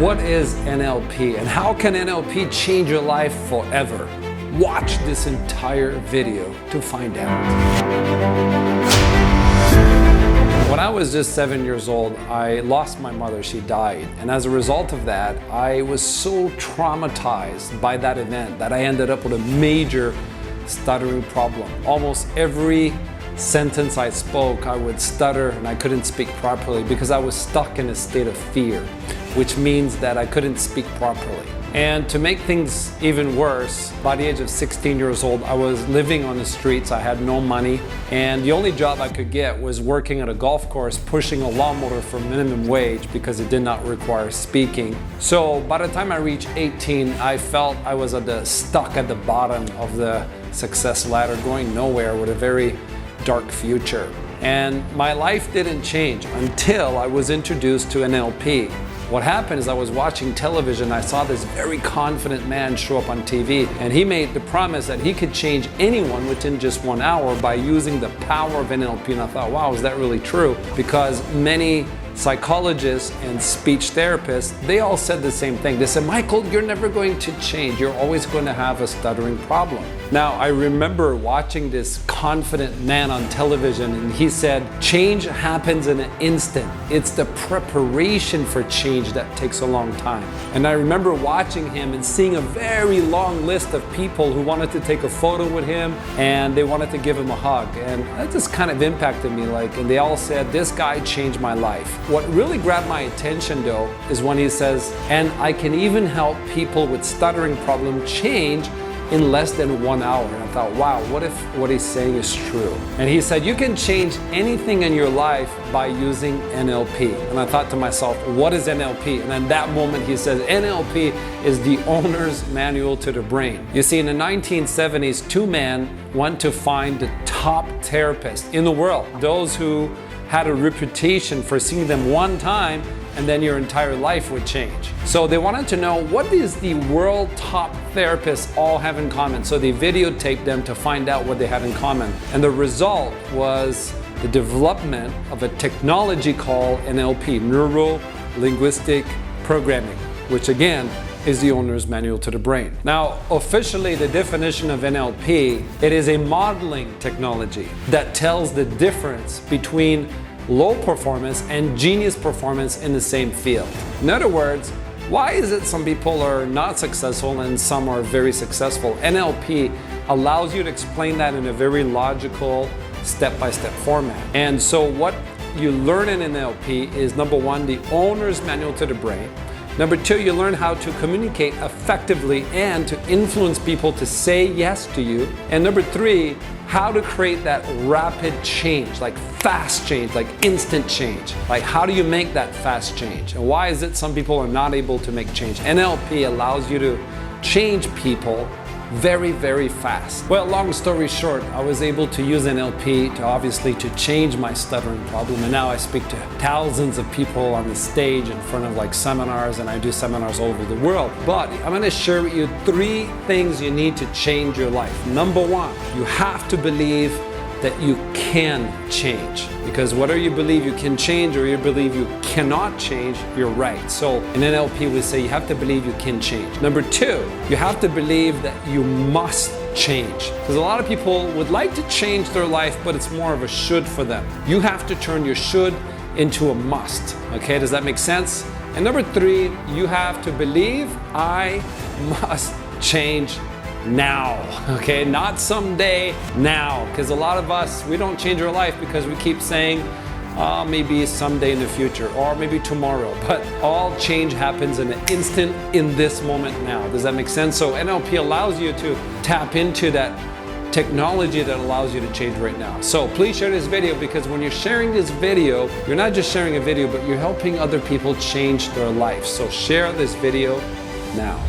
What is NLP and how can NLP change your life forever? Watch this entire video to find out. When I was just 7 years old, I lost my mother. She died. And as a result of that, I was so traumatized by that event that I ended up with a major stuttering problem. Almost every sentence I spoke, I would stutter and I couldn't speak properly because I was stuck in a state of fear, which means that I couldn't speak properly. And to make things even worse, by the age of 16 years old, I was living on the streets. I had no money, and the only job I could get was working at a golf course, pushing a lawnmower for minimum wage because it did not require speaking. So by the time I reached 18, I felt I was stuck at the bottom of the success ladder, going nowhere with a very dark future. And my life didn't change until I was introduced to NLP. What happened is I was watching television, I saw this very confident man show up on TV, and he made the promise that he could change anyone within just 1 hour by using the power of NLP. And I thought, wow, is that really true? Because many psychologists and speech therapists, they all said the same thing. They said, Michael, you're never going to change. You're always going to have a stuttering problem. Now, I remember watching this confident man on television, and he said, change happens in an instant. It's the preparation for change that takes a long time. And I remember watching him and seeing a very long list of people who wanted to take a photo with him, and they wanted to give him a hug. And that just kind of impacted me, and they all said, this guy changed my life. What really grabbed my attention though is when he says, and I can even help people with stuttering problem change in less than 1 hour. And I thought, wow, what if what he's saying is true? And he said, you can change anything in your life by using NLP. And I thought to myself, what is NLP? And in that moment he says, NLP is the owner's manual to the brain. You see, in the 1970s, 2 men went to find the top therapists in the world, those who had a reputation for seeing them one time and then your entire life would change. So they wanted to know, what does the world top therapists all have in common? So they videotaped them to find out what they had in common. And the result was the development of a technology called NLP, Neuro-Linguistic Programming, which again is the owner's manual to the brain. Now, officially, the definition of NLP, it is a modeling technology that tells the difference between low performance and genius performance in the same field. In other words, why is it some people are not successful and some are very successful? NLP allows you to explain that in a very logical, step-by-step format. And so what you learn in NLP is, number 1, the owner's manual to the brain. Number 2, you learn how to communicate effectively and to influence people to say yes to you. And number 3, how to create that rapid change, like fast change, like instant change. Like, how do you make that fast change? And why is it some people are not able to make change? NLP allows you to change people very, very fast. Well, long story short, I was able to use NLP to change my stuttering problem, and now I speak to thousands of people on the stage in front of seminars, and I do seminars all over the world. But I'm going to share with you 3 things you need to change your life. Number 1, you have to believe that you can change, because whether you believe you can change or you believe you cannot change, you're right. So in NLP we say you have to believe you can change. Number 2, you have to believe that you must change, because a lot of people would like to change their life, but it's more of a should for them. You have to turn your should into a must. Okay, does that make sense? And number 3, you have to believe I must change now. Okay, not someday, now. Because a lot of us, we don't change our life because we keep saying maybe someday in the future or maybe tomorrow. But all change happens in an instant, in this moment now. Does that make sense? So NLP allows you to tap into that technology that allows you to change right now. So please share this video, because when you're sharing this video, you're not just sharing a video, but you're helping other people change their life. So share this video now.